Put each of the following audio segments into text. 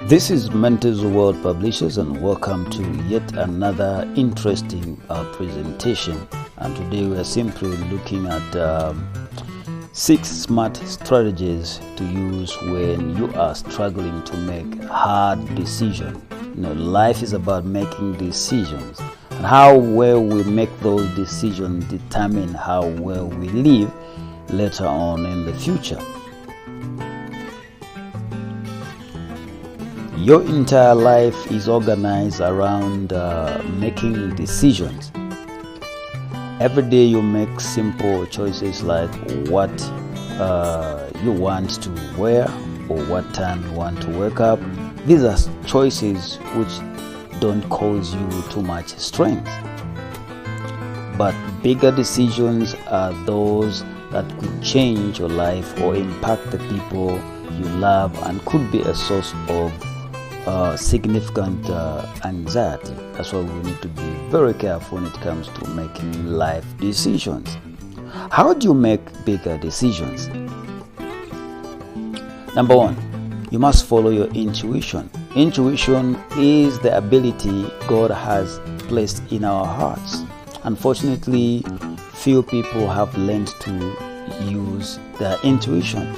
This is Mentors World Publishers, and welcome to yet another interesting presentation. And today we are simply looking at 6 smart strategies to use when you are struggling to make hard decisions. Life is about making decisions, and how well we make those decisions determine how well we live later on in the future. Your entire life is organized around making decisions. Every day you make simple choices like what you want to wear or what time you want to wake up. These are choices which don't cause you too much strength. But bigger decisions are those that could change your life or impact the people you love and could be a source of significant anxiety. That's why we need to be very careful when it comes to making life decisions. How do you make bigger decisions? Number 1, you must follow your intuition. Intuition is the ability God has placed in our hearts. Unfortunately, few people have learned to use their intuition.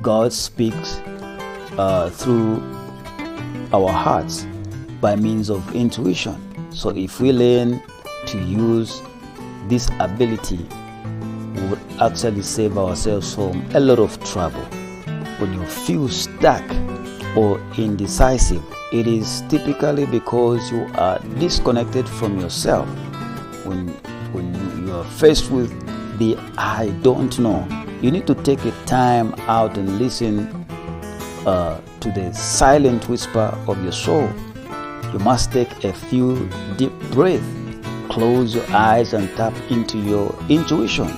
God speaks through our hearts by means of intuition. So if we learn to use this ability, we would actually save ourselves from a lot of trouble. When you feel stuck or indecisive, it is typically because you are disconnected from yourself. When you are faced with the I don't know, you need to take a time out and listen to the silent whisper of your soul. You must take a few deep breaths, close your eyes and tap into your intuition.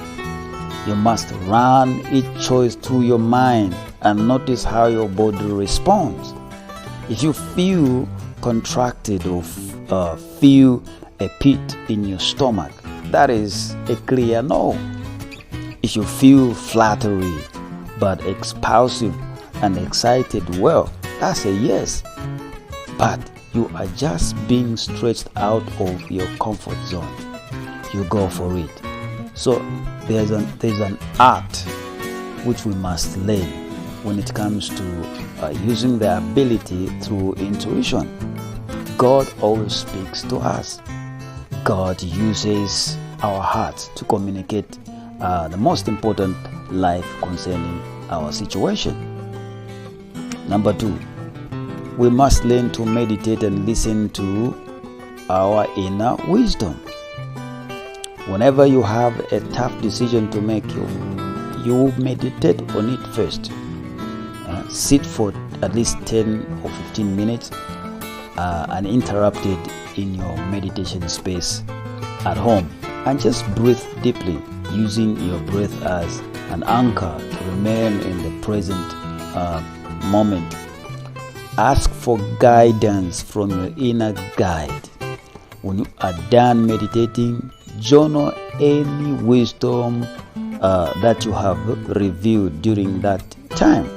You must run each choice through your mind and notice how your body responds. If you feel contracted or feel a pit in your stomach, that is a clear no. If you feel flattery but expansive and excited, well, that's a yes. But you are just being stretched out of your comfort zone. You go for it. So there's an art which we must learn when it comes to using the ability through intuition. God always speaks to us. God uses our hearts to communicate the most important life concerning our situation. Number 2, we must learn to meditate and listen to our inner wisdom. Whenever you have a tough decision to make, you meditate on it first. Sit for at least 10 or 15 minutes uninterrupted in your meditation space at home, and just breathe deeply, using your breath as an anchor to remain in the present moment. Ask for guidance from your inner guide. When you are done meditating, journal any wisdom that you have reviewed during that time.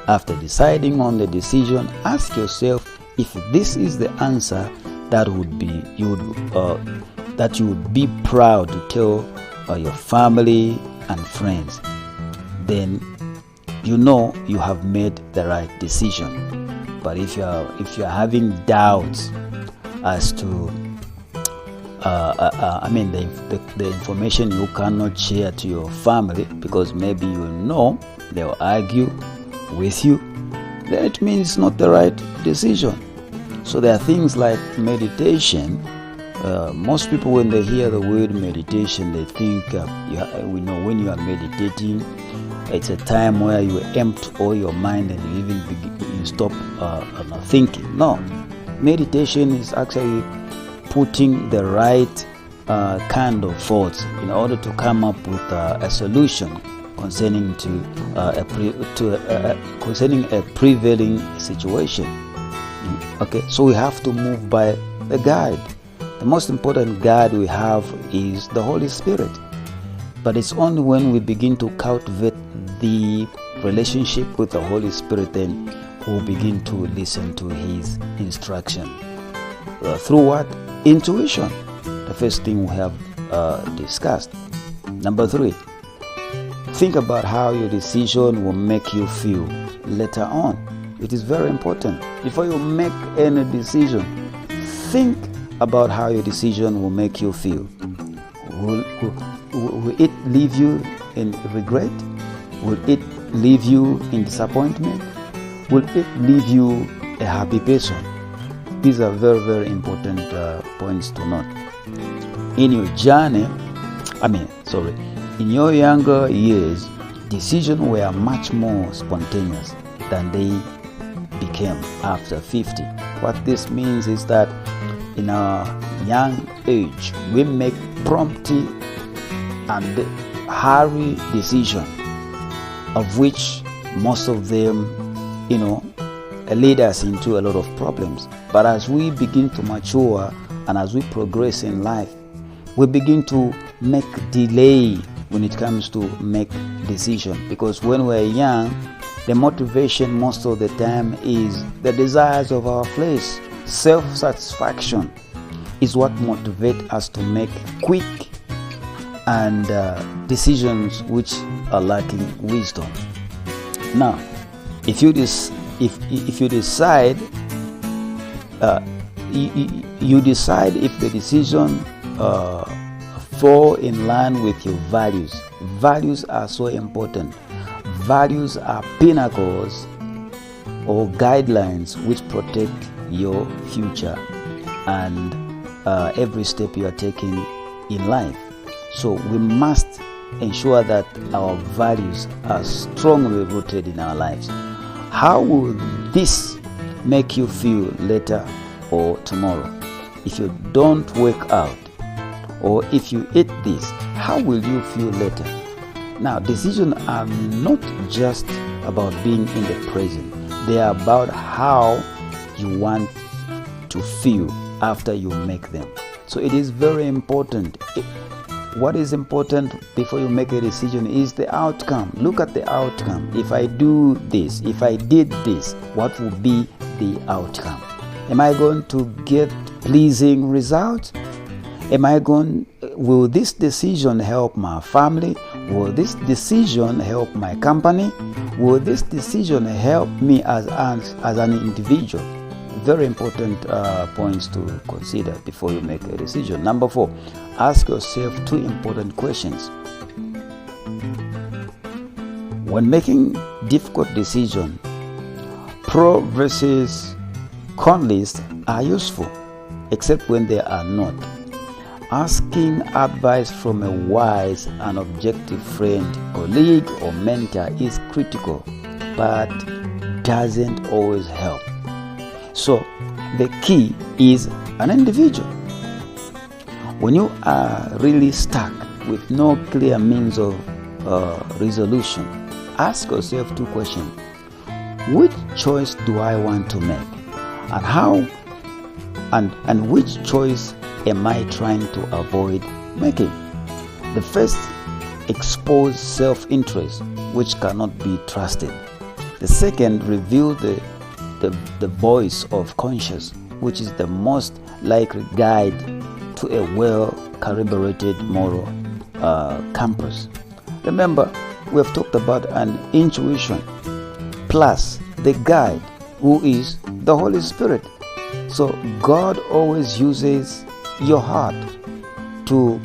After deciding on the decision, ask yourself if this is the answer that you would be proud to tell your family and friends. Then you know you have made the right decision. But if you're having doubts as to the information you cannot share to your family because maybe they'll argue with you, then it means it's not the right decision. So there are things like meditation. Most people, when they hear the word meditation, they think when you are meditating, it's a time where you empty all your mind and you stop thinking. No, meditation is actually putting the right kind of thoughts in order to come up with a solution concerning a prevailing situation. Okay, so we have to move by the guide. The most important guide we have is the Holy Spirit. But it's only when we begin to cultivate the relationship with the Holy Spirit, then will begin to listen to his instruction. Through what? Intuition. The first thing we have discussed. Number 3, think about how your decision will make you feel later on. It is very important. Before you make any decision, think about how your decision will make you feel. Will it leave you in regret? Will it leave you in disappointment? Will it leave you a happy person? These are very, very important points to note. In your journey, in your younger years, decisions were much more spontaneous than they became after 50. What this means is that in our young age, we make promptly and hurry decisions, of which most of them, lead us into a lot of problems. But as we begin to mature and as we progress in life, we begin to make delay when it comes to make decision, because when we're young, the motivation most of the time is the desires of our flesh. Self-satisfaction is what motivates us to make quick and decisions which are lacking wisdom. Now, if you decide if the decision fall in line with your values. Values are so important. Values are pinnacles or guidelines which protect your future and every step you are taking in life. So we must ensure that our values are strongly rooted in our lives. How will this make you feel later or tomorrow? If you don't work out, or if you eat this, how will you feel later? Now, decisions are not just about being in the present. They are about how you want to feel after you make them. So it is very important. What is important before you make a decision is the outcome. Look at the outcome. If I do this, if I did this, what will be the outcome? Am I going to get pleasing results? Will this decision help my family? Will this decision help my company? Will this decision help me as an individual? Very important points to consider before you make a decision. Number 4, ask yourself 2 important questions. When making difficult decisions, pro versus con lists are useful, except when they are not. Asking advice from a wise and objective friend, colleague, or mentor is critical, but doesn't always help. So the key is an individual. When you are really stuck with no clear means of resolution, ask yourself 2 questions. Which choice do I want to make? And how? And which choice am I trying to avoid making? The first exposes self-interest, which cannot be trusted. The second reveals the voice of conscience, which is the most likely guide to a well-calibrated moral compass. Remember, we have talked about an intuition plus the guide, who is the Holy Spirit. So God always uses your heart to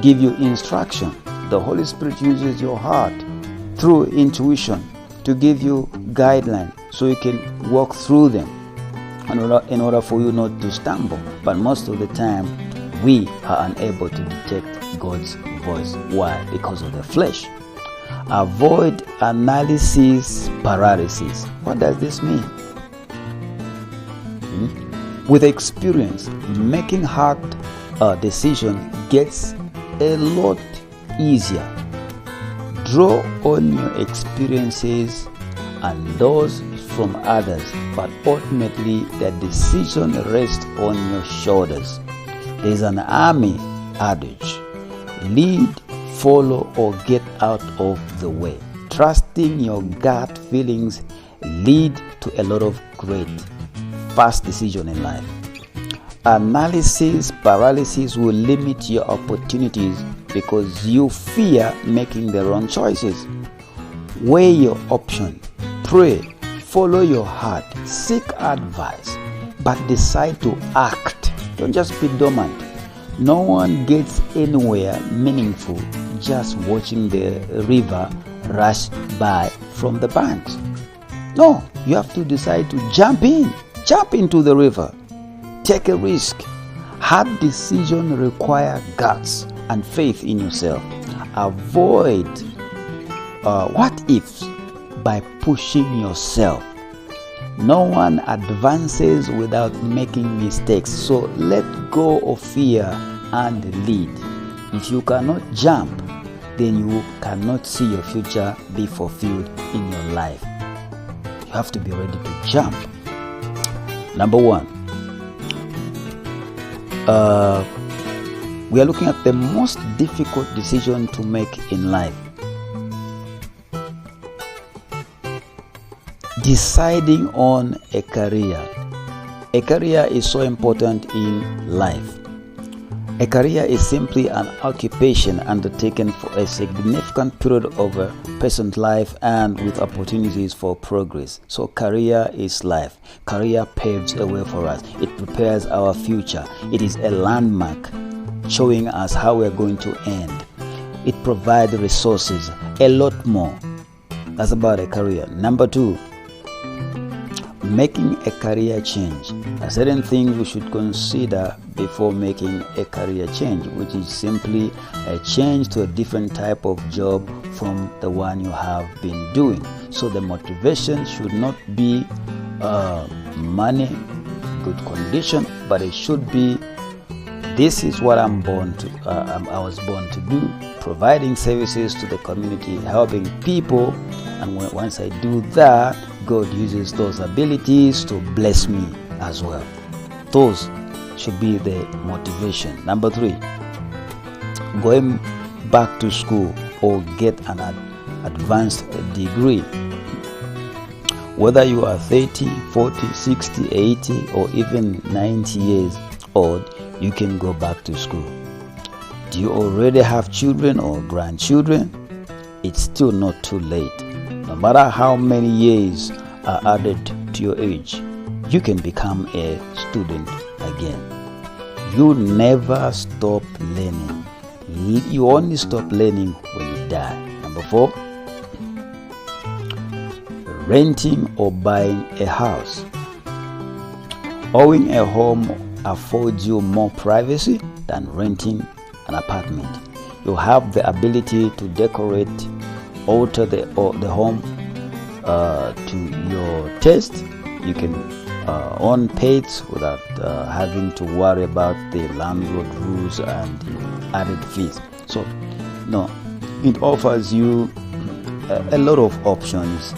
give you instruction. The Holy Spirit uses your heart through intuition to give you guidelines so you can walk through them in order for you not to stumble. But most of the time, we are unable to detect God's voice. Why? Because of the flesh. Avoid analysis paralysis. What does this mean? With experience, making hard decisions gets a lot easier. Draw on your experiences and those from others, but ultimately the decision rests on your shoulders. There is an army adage: lead, follow, or get out of the way. Trusting your gut feelings lead to a lot of great, fast decisions in life. Analysis paralysis will limit your opportunities because you fear making the wrong choices. Weigh your option, pray, follow your heart, seek advice, but decide to act. Don't just be dormant. No one gets anywhere meaningful just watching the river rush by from the banks. No, you have to decide to jump into the river. Take a risk. Hard decisions require guts and faith in yourself. Avoid what ifs by pushing yourself. No one advances without making mistakes. So let go of fear and lead. If you cannot jump, then you cannot see your future be fulfilled in your life. You have to be ready to jump. Number one, we are looking at the most difficult decision to make in life. Deciding on a career. A career is so important in life. A career is simply an occupation undertaken for a significant period of a person's life and with opportunities for progress. So career is life. Career paves a way for us. It prepares our future. It is a landmark showing us how we are going to end. It provides resources, a lot more. That's about a career. Number two, making a career change. There are certain things we should consider before making a career change, which is simply a change to a different type of job from the one you have been doing. So the motivation should not be money, good condition, but it should be, this is what I was born to do, providing services to the community, helping people, and once I do that, God uses those abilities to bless me as well. Those should be the motivation. Number three, going back to school or get an advanced degree. Whether you are 30, 40, 60, 80, or even 90 years old, you can go back to school. Do you already have children or grandchildren? It's still not too late. No matter how many years are added to your age, you can become a student again. You never stop learning. You only stop learning when you die. Number four, renting or buying a house. Owning a home affords you more privacy than renting an apartment. You have the ability to decorate, alter the home to your taste. You can own pets without having to worry about the landlord rules and the added fees. So, no, it offers you a lot of options,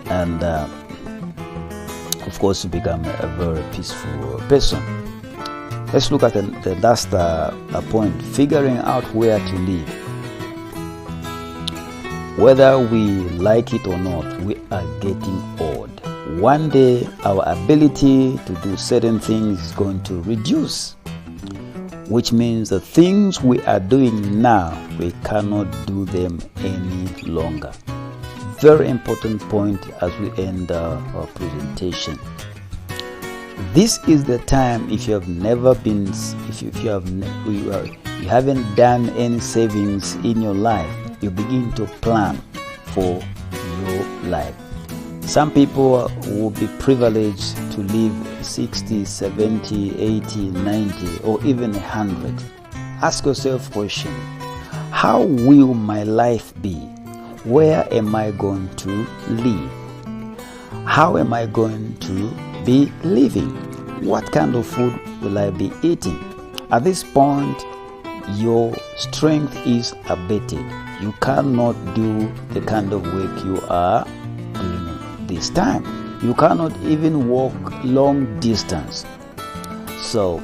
and of course, you become a very peaceful person. Let's look at the last point: figuring out where to live. Whether we like it or not, we are getting old. One day, our ability to do certain things is going to reduce, which means the things we are doing now, we cannot do them any longer. Very important point as we end our presentation. This is the time, if you have never been, you haven't done any savings in your life, you begin to plan for your life. Some people will be privileged to live 60, 70, 80, 90, or even 100. Ask yourself a question: how will my life be? Where am I going to live? How am I going to be living? What kind of food will I be eating? At this point, your strength is abated. You cannot do the kind of work you are doing this time. You cannot even walk long distance. So,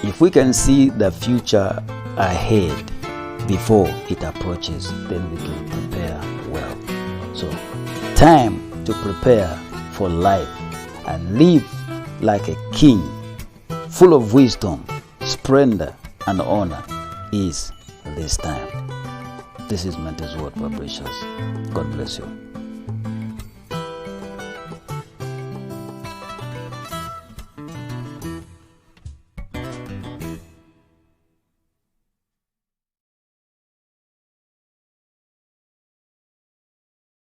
if we can see the future ahead before it approaches, then we can prepare well. So, time to prepare for for life and live like a king, full of wisdom, splendor, and honor is this time. This is Mentor's Word Vibrations. God bless you.